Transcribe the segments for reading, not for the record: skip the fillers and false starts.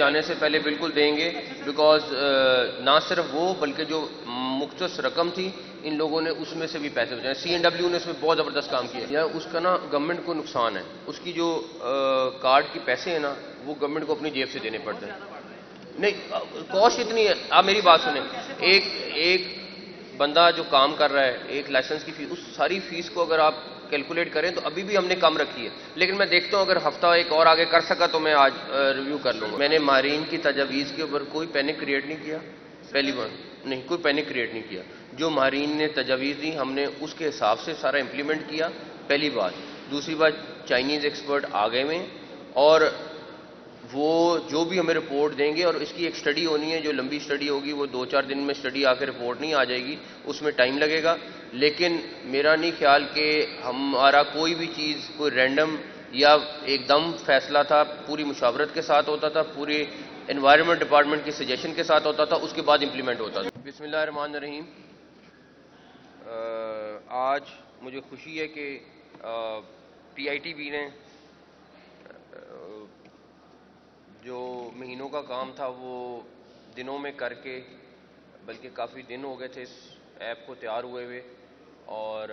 جانے سے پہلے بالکل دیں گے، بیکاز نہ صرف وہ بلکہ جو مختص رقم تھی ان لوگوں نے اس میں سے بھی پیسے بچائے. سی این ڈبلیو نے اس میں بہت زبردست کام کیا ہے. اس کا نا گورنمنٹ کو نقصان ہے، اس کی جو کارڈ کے پیسے ہیں نا وہ گورنمنٹ کو اپنی جیب سے دینے پڑتے ہیں. نہیں کاسٹ اتنی ہے. آپ میری بات سنیں، ایک بندہ جو کام کر رہا ہے ایک لائسنس کی فیس، اس ساری فیس کو اگر آپ کیلکولیٹ کریں تو ابھی بھی ہم نے کم رکھی ہے، لیکن میں دیکھتا ہوں اگر ہفتہ ایک اور آگے کر سکا تو میں آج ریویو کر لوں گا. میں نے ماہرین کی تجاویز کے اوپر کوئی پینک کریٹ نہیں کیا. پہلی بار نہیں، کوئی پینک کریٹ نہیں کیا. جو ماہرین نے تجاویز دی ہم نے اس کے حساب سے سارا امپلیمنٹ کیا. پہلی بات. دوسری بات، چائنیز ایکسپرٹ آ گئے ہوئے ہیں اور وہ جو بھی ہمیں رپورٹ دیں گے، اور اس کی ایک سٹڈی ہونی ہے جو لمبی سٹڈی ہوگی، وہ 2-4 دن میں سٹڈی آ کے رپورٹ نہیں آ جائے گی، اس میں ٹائم لگے گا. لیکن میرا نہیں خیال کہ ہمارا کوئی بھی چیز کوئی رینڈم یا ایک دم فیصلہ تھا. پوری مشاورت کے ساتھ ہوتا تھا، پوری انوائرمنٹ ڈپارٹمنٹ کی سجیشن کے ساتھ ہوتا تھا، اس کے بعد امپلیمنٹ ہوتا تھا. بسم اللہ الرحمن الرحیم. آج مجھے خوشی ہے کہ پی آئی ٹی بی نے جو مہینوں کا کام تھا وہ دنوں میں کر کے، بلکہ کافی دن ہو گئے تھے اس ایپ کو تیار ہوئے ہوئے، اور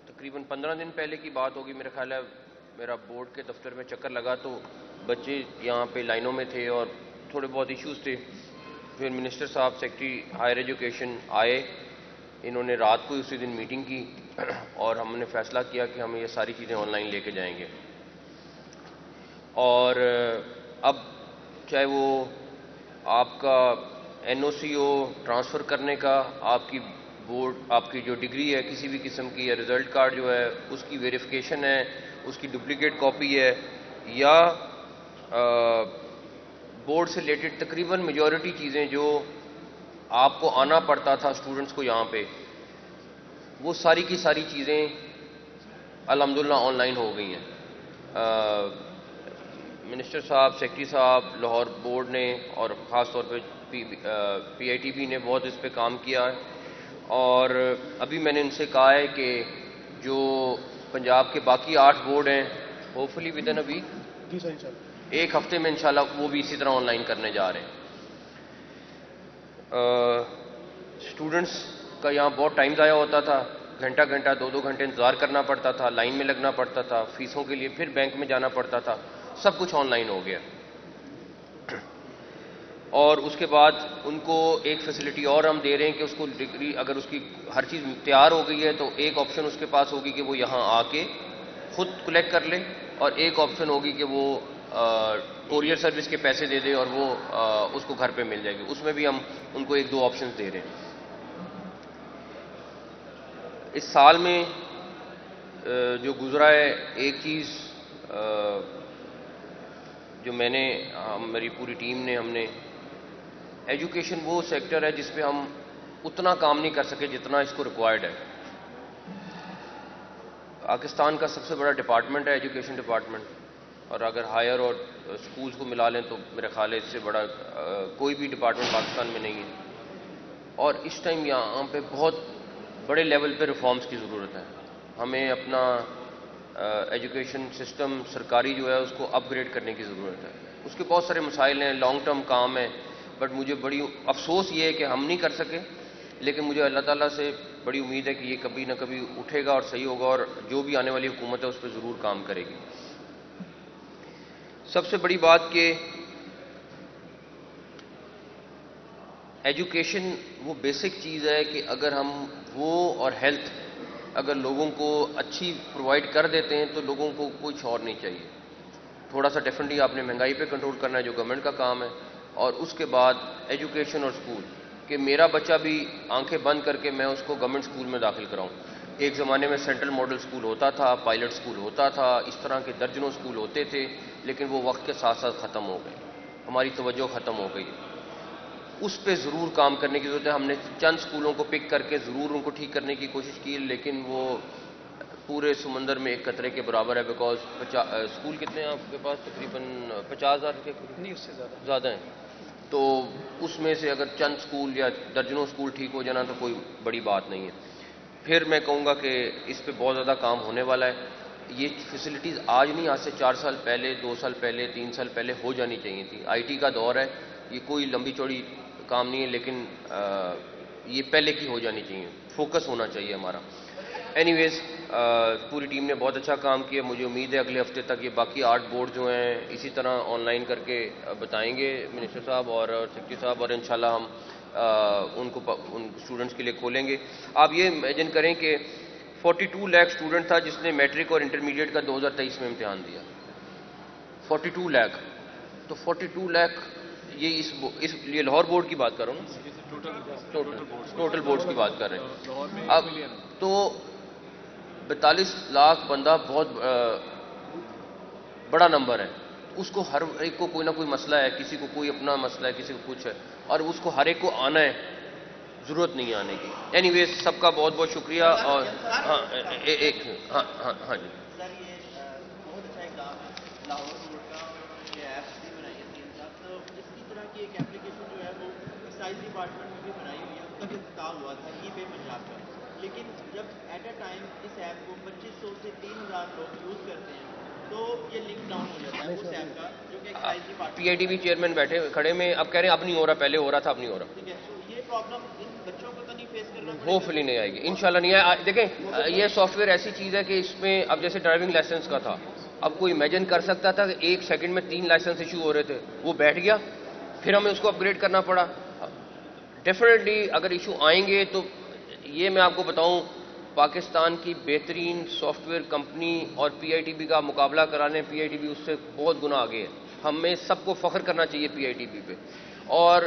تقریباً 15 دن پہلے کی بات ہوگی میرا خیال ہے. میرا بورڈ کے دفتر میں چکر لگا تو بچے یہاں پہ لائنوں میں تھے اور تھوڑے بہت ایشوز تھے. پھر منسٹر صاحب سیکرٹری ہائر ایجوکیشن آئے، انہوں نے رات کو اسی دن میٹنگ کی اور ہم نے فیصلہ کیا کہ ہم یہ ساری چیزیں آن لائن لے کے جائیں گے. اور اب چاہے وہ آپ کا این او سی ہو ٹرانسفر کرنے کا، آپ کی بورڈ آپ کی جو ڈگری ہے کسی بھی قسم کی، یا رزلٹ کارڈ جو ہے اس کی ویریفیکیشن ہے، اس کی ڈپلیکیٹ کاپی ہے، یا بورڈ سے ریلیٹڈ تقریباً میجورٹی چیزیں جو آپ کو آنا پڑتا تھا اسٹوڈنٹس کو یہاں پہ، وہ ساری کی ساری چیزیں الحمدللہ آن لائن ہو گئی ہیں. منسٹر صاحب، سیکرٹری صاحب، لاہور بورڈ نے اور خاص طور پہ پی آئی ٹی بی نے بہت اس پہ کام کیا ہے. اور ابھی میں نے ان سے کہا ہے کہ جو پنجاب کے باقی 8 بورڈ ہیں، hopefully within a week, ایک ہفتے میں انشاءاللہ وہ بھی اسی طرح آن لائن کرنے جا رہے ہیں. اسٹوڈنٹس کا یہاں بہت ٹائم ضائع ہوتا تھا، گھنٹہ 2 گھنٹے انتظار کرنا پڑتا تھا، لائن میں لگنا پڑتا تھا، فیسوں کے لیے پھر بینک میں جانا پڑتا تھا. سب کچھ آن لائن ہو گیا. اور اس کے بعد ان کو ایک فیسلٹی اور ہم دے رہے ہیں کہ اس کو ڈگری اگر اس کی ہر چیز تیار ہو گئی ہے تو ایک آپشن اس کے پاس ہوگی کہ وہ یہاں آ کے خود کلیکٹ کر لے، اور ایک آپشن ہوگی کہ وہ کوریئر سروس کے پیسے دے دے اور وہ اس کو گھر پہ مل جائے گی. اس میں بھی ہم ان کو 1-2 آپشنز دے رہے ہیں. اس سال میں جو گزرا ہے، ایک چیز جو میں نے میری پوری ٹیم نے، ہم نے ایجوکیشن وہ سیکٹر ہے جس پہ ہم اتنا کام نہیں کر سکے جتنا اس کو ریکوائرڈ ہے. پاکستان کا سب سے بڑا ڈپارٹمنٹ ہے ایجوکیشن ڈپارٹمنٹ، اور اگر ہائر اور سکولز کو ملا لیں تو میرا خیال ہے اس سے بڑا کوئی بھی ڈپارٹمنٹ پاکستان میں نہیں ہے. اور اس ٹائم یہاں پہ بہت بڑے لیول پہ ریفارمز کی ضرورت ہے. ہمیں اپنا ایجوکیشن سسٹم سرکاری جو ہے اس کو اپ گریڈ کرنے کی ضرورت ہے. اس کے بہت سارے مسائل ہیں، لانگ ٹرم کام ہے، بٹ مجھے بڑی افسوس یہ ہے کہ ہم نہیں کر سکے. لیکن مجھے اللہ تعالیٰ سے بڑی امید ہے کہ یہ کبھی نہ کبھی اٹھے گا اور صحیح ہوگا، اور جو بھی آنے والی حکومت ہے اس پہ ضرور کام کرے گی. سب سے بڑی بات کہ ایجوکیشن وہ بیسک چیز ہے کہ اگر ہم وہ اور ہیلتھ اگر لوگوں کو اچھی پرووائڈ کر دیتے ہیں تو لوگوں کو کچھ اور نہیں چاہیے. تھوڑا سا ڈیفینٹلی آپ نے مہنگائی پہ کنٹرول کرنا ہے جو گورنمنٹ کا کام ہے، اور اس کے بعد ایجوکیشن اور اسکول کہ میرا بچہ بھی آنکھیں بند کر کے میں اس کو گورنمنٹ اسکول میں داخل کراؤں. ایک زمانے میں سینٹرل ماڈل اسکول ہوتا تھا، پائلٹ اسکول ہوتا تھا، اس طرح کے درجنوں اسکول ہوتے تھے، لیکن وہ وقت کے ساتھ ساتھ ختم ہو گئے، ہماری توجہ ختم ہو گئی. اس پہ ضرور کام کرنے کی ضرورت ہے. ہم نے چند اسکولوں کو پک کر کے ضرور ان کو ٹھیک کرنے کی کوشش کی، لیکن وہ پورے سمندر میں ایک قطرے کے برابر ہے. بیکاز اسکول کتنے ہیں آپ کے پاس؟ تقریباً 50,000 کے نہیں، اس سے زیادہ ہیں. تو اس میں سے اگر چند اسکول یا درجنوں اسکول ٹھیک ہو جانا تو کوئی بڑی بات نہیں ہے. پھر میں کہوں گا کہ اس پہ بہت زیادہ کام ہونے والا ہے. یہ فیسلٹیز آج نہیں، آج سے 4 سال پہلے، 2 سال پہلے، 3 سال پہلے ہو جانی چاہیے تھی. آئی ٹی کا دور ہے، یہ کوئی لمبی چوڑی کام نہیں ہے، لیکن یہ پہلے کی ہو جانی چاہیے، فوکس ہونا چاہیے ہمارا. اینی ویز پوری ٹیم نے بہت اچھا کام کیا. مجھے امید ہے اگلے ہفتے تک یہ باقی 8 بورڈ جو ہیں اسی طرح آن لائن کر کے بتائیں گے منسٹر صاحب اور سیکرٹری صاحب، اور انشاءاللہ ہم ان اسٹوڈنٹس کے لیے کھولیں گے. آپ یہ امیجن کریں کہ 42 لاکھ اسٹوڈنٹ تھا جس نے میٹرک اور انٹرمیڈیٹ کا 2023 میں امتحان دیا. 42 لاکھ. تو 42 لاکھ یہ اس لیے لاہور بورڈ کی بات کر رہا ہوں، ٹوٹل بورڈز کی بات کر رہے ہیں. اب تو 42 لاکھ بندہ بہت بڑا نمبر ہے. اس کو ہر ایک کو کوئی نہ کوئی مسئلہ ہے، کسی کو کوئی اپنا مسئلہ ہے، کسی کو کچھ ہے، اور اس کو ہر ایک کو آنا ہے، ضرورت نہیں آنے کی. اینی ویز سب کا بہت بہت شکریہ. اور ہاں ایک ہاں جی سر یہ بہت اچھا اقدام ہے لاہور بورڈ کا، اور یہ ایپس بھی بنائی ہے تین سال. تو اسی طرح کی ایک اپلیکیشن جو ہے وہ ایکسائز ڈپارٹمنٹ میں بھی بنائی ہوئی ہے، اس کا بھی افتتاح ہوا تھا ای پے پنجاب کا. لیکن جب ایٹ اے ٹائم اس ایپ کو 2500 سے 3000 لوگ یوز کرتے ہیں تو یہ لنک ڈاؤن ہو جاتا ہے اس ایپ کا، جو کہ excise department P I T B chairman بیٹھے کھڑے میں اب کہہ رہے ہیں اب نہیں ہو رہا، پہلے ہو رہا تھا اب نہیں ہو رہا. ٹھیک ہے. تو یہ پرابلم ان بچوں کو تو نہیں فیس کرنا پڑے ہوپ فلی نہیں آئے گی، انشاءاللہ نہیں آئے. دیکھیں یہ سافٹ ویئر ایسی چیز ہے کہ اس میں اب جیسے ڈرائیونگ لائسنس کا تھا، اب کوئی امیجن کر سکتا تھا کہ 1 سیکنڈ میں 3 لائسنس ایشو ہو رہے تھے، وہ بیٹھ گیا، پھر ہمیں اس کو اپ گریڈ کرنا پڑا. ڈیفینیٹلی اگر ایشو آئیں گے تو یہ میں آپ کو بتاؤں، پاکستان کی بہترین سافٹ ویئر کمپنی اور پی آئی ٹی بی کا مقابلہ کرانے، پی آئی ٹی بی اس سے بہت گنا آگے ہے. ہمیں سب کو فخر کرنا چاہیے پی آئی ٹی بی پہ. اور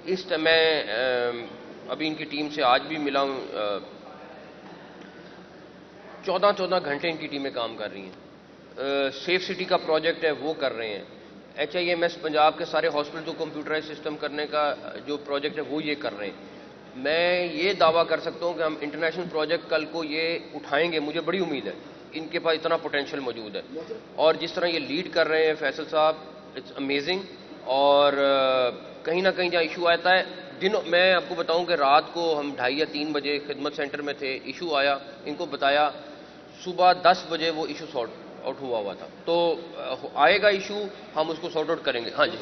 اس میں ابھی ان کی ٹیم سے آج بھی ملا ہوں، 14 گھنٹے ان کی ٹیمیں کام کر رہی ہیں. سیف سٹی کا پروجیکٹ ہے وہ کر رہے ہیں. H I M S Punjab کے سارے ہاسپٹل کو کمپیوٹرائز سسٹم کرنے کا جو پروجیکٹ ہے وہ یہ کر رہے ہیں. میں یہ دعویٰ کر سکتا ہوں کہ ہم انٹرنیشنل پروجیکٹ کل کو یہ اٹھائیں گے، مجھے بڑی امید ہے. ان کے پاس اتنا پوٹینشیل موجود ہے، اور جس طرح یہ لیڈ کر رہے ہیں فیصل صاحب، اٹس امیزنگ. اور کہیں نہ کہیں جہاں ایشو آتا ہے، میں آپ کو بتاؤں کہ رات کو ہم 2:30 یا 3 بجے خدمت سینٹر میں تھے، ایشو آیا، ان کو بتایا، صبح 10 بجے وہ ایشو سارٹ آؤٹ ہوا تھا. تو آئے گا ایشو، ہم اس کو سارٹ آؤٹ کریں گے. ہاں جی.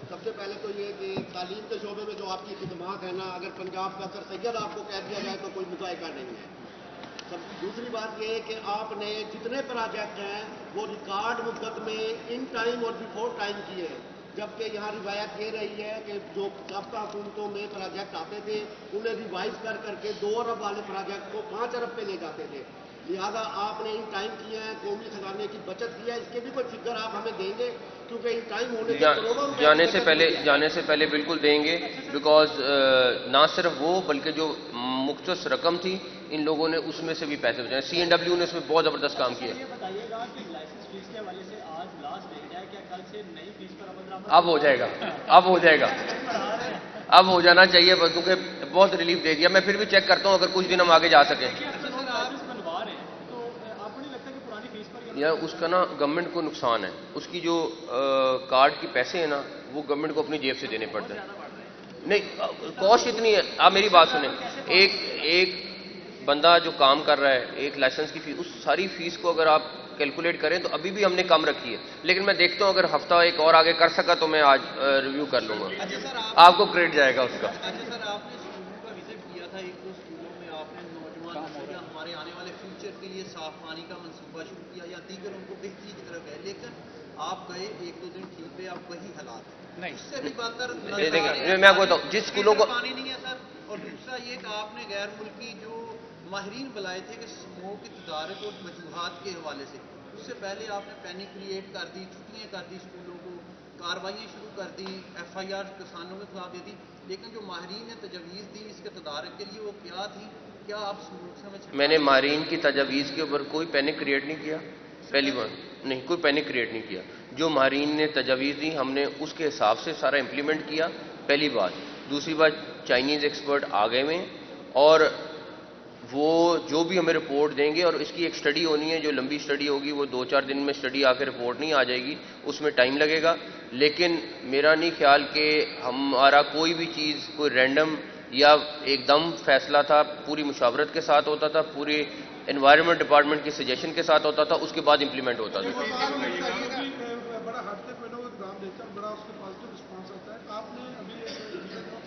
سب سے پہلے تو یہ کہ تعلیم کے شعبے میں جو آپ کی خدمات ہیں نا، اگر پنجاب کا سر سید آپ کو کہہ دیا جائے تو کوئی مذائقہ نہیں ہے. دوسری بات یہ ہے کہ آپ نے جتنے پروجیکٹ ہیں وہ ریکارڈ مدت میں ان ٹائم اور بیفور ٹائم کیے ہیں، جبکہ یہاں روایت یہ رہی ہے کہ جو سابقہ حکومتوں میں پروجیکٹ آتے تھے انہیں ریوائز کر کے 2 ارب والے پروجیکٹ کو 5 ارب پہ لے جاتے تھے. لہٰذا آپ نے ان ٹائم کیا ہے، قومی خزانے کی بچت کی ہے. اس کے بھی کوئی فگر آپ ہمیں دیں گے؟ کیونکہ ان ٹائم ہونے سے کروڑوں روپے جانے سے پہلے بالکل دیں گے، بیکاز نہ صرف وہ بلکہ جو مختص رقم تھی ان لوگوں نے اس میں سے بھی پیسے بچائے. سی این ڈبلیو نے اس میں بہت زبردست کام کیا. یہ بتائیے گا کہ لائسنس فیس کے حوالے سے آج لاسٹ ڈیٹ ہے، کیا کل سے نئی فیس پر عمل درآمد اب ہو جائے گا، اب ہو جانا چاہیے، کیونکہ بہت ریلیف دے دیا. میں پھر بھی چیک کرتا ہوں اگر کچھ دن ہم آگے جا سکیں. یا اس کا نا گورنمنٹ کو نقصان ہے، اس کی جو کارڈ کی پیسے ہیں نا وہ گورنمنٹ کو اپنی جیب سے دینے پڑتے ہیں. نہیں کاسٹ اتنی ہے. آپ میری بات سنیں، ایک بندہ جو کام کر رہا ہے، ایک لائسنس کی فیس، اس ساری فیس کو اگر آپ کیلکولیٹ کریں تو ابھی بھی ہم نے کم رکھی ہے. لیکن میں دیکھتا ہوں اگر ہفتہ ایک اور آگے کر سکا تو میں آج ریویو کر لوں گا. آپ کو کریڈٹ جائے گا اس کا. اچھا سر، آپ نے اسکولوں کا وزٹ کیا تھا، 1-2 اسکولوں میں آپ نے نوجوان نسل یا ہمارے آنے والے فیوچر کے لیے صاف پانی کا منصوبہ شروع کیا یا دیگر ان کو بہتری کی طرف گئے، لیکن آپ گئے 1-2 دن ٹھیک رہے، آپ وہی حالات ہیں، اس سے بھی بدتر. میں آپ کو بتاؤں جس اسکولوں کو پانی نہیں ہے سر. اور دوسرا یہ کہ آپ نے غیر ملکی جو ماہرین بلائے تھے کہ اسموک کی تدارک اور وجوہات کے حوالے سے، اس سے پہلے آپ نے پینک کریٹ کر دی، چھٹیاں کر دی اسکولوں کو، کاروائیاں شروع کر دی، ایف آئی آر کسانوں کے خلاف دے دی. لیکن جو ماہرین نے تجویز دی اس کے تدارک کے لیے وہ کیا تھی؟ کیا آپ اسموک سے میں نے ماہرین کی تجاویز کے اوپر کوئی پینک کریٹ نہیں کیا. پہلی بار نہیں، کوئی پینک کریٹ نہیں کیا. جو ماہرین نے تجاویز دی ہم نے اس کے حساب سے سارا امپلیمنٹ کیا، پہلی بات. دوسری بات، چائنیز ایکسپرٹ آ گئے ہوئے، اور وہ جو بھی ہمیں رپورٹ دیں گے، اور اس کی ایک سٹڈی ہونی ہے جو لمبی سٹڈی ہوگی، وہ 2-4 دن میں سٹڈی آ کے رپورٹ نہیں آ جائے گی، اس میں ٹائم لگے گا. لیکن میرا نہیں خیال کہ ہمارا کوئی بھی چیز کوئی رینڈم یا ایک دم فیصلہ تھا، پوری مشاورت کے ساتھ ہوتا تھا، پورے انوائرمنٹ ڈپارٹمنٹ کی سجیشن کے ساتھ ہوتا تھا, اس کے بعد امپلیمنٹ ہوتا تھا. بڑا ہٹ تک میں لوگ کام دیکھا, بڑا اس کے پازیٹیو رسپانس آتا ہے. آپ نے ابھی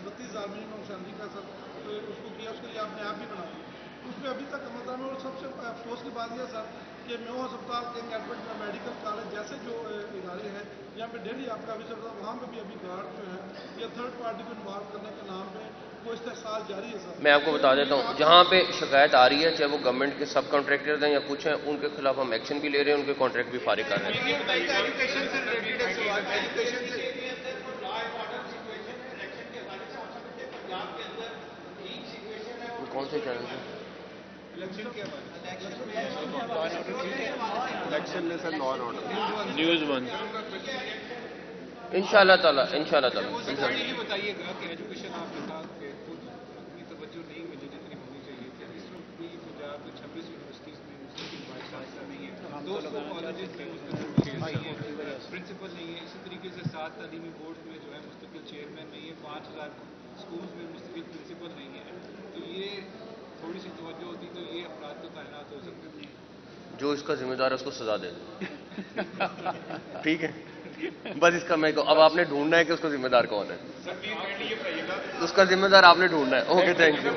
32 آدمی شادی کا سب اس کو کیا, اس کے لیے آپ نے ایپ بھی بنا دی. اس میں ابھی تک مطلب میں, اور سب سے افسوس کی بات یہ سر کہ میو ہسپتال کے ایڈمٹ میں میڈیکل کالج جیسے جو ادارے ہیں یہاں پہ ڈیلی آپ کا وزٹ ہوتا ہے, وہاں پہ بھی ابھی گارڈ جو ہے یا تھرڈ پارٹی کو انوالو کرنے کے نام پہ وہ استحصال جاری ہے سر. میں آپ کو بتا دیتا ہوں, جہاں پہ شکایت آ رہی ہے چاہے وہ گورنمنٹ کے سب کانٹریکٹر ہیں یا کچھ ہیں, ان کے خلاف ہم ایکشن بھی لے رہے ہیں, ان کے کانٹریکٹ بھی فارغ کر رہے ہیں. کون سے چینل سے نیوز ون. ان شاء اللہ تعالیٰ یہ بتائیے گا کہ ایجوکیشن آپ نے کہا کہ خود اتنی توجہ نہیں ملی جتنی ہونی چاہیے تھی. اس وقت بھی پنجاب میں 26 یونیورسٹیز میں مستقل وائس چانسلر نہیں ہے, 200 کالجز میں مستقل چیئر نہیں ہے, پرنسپل نہیں ہے. اسی طریقے سے 7 تعلیمی بورڈ میں جو ہے مستقل چیئرمین نہیں ہے, 5000 اسکولز میں مستقل پرنسپل نہیں ہے. تو یہ تھوڑی سی توجہ ہوتی تو یہ افراد تو تعینات ہو سکتے ہیں. جو اس کا ذمہ دار ہے اس کو سزا دے دیں. ٹھیک ہے, بس اس کا میں اب آپ نے ڈھونڈنا ہے کہ اس کا ذمہ دار کون ہے. اس کا ذمہ دار آپ نے ڈھونڈنا ہے. Okay, thank you.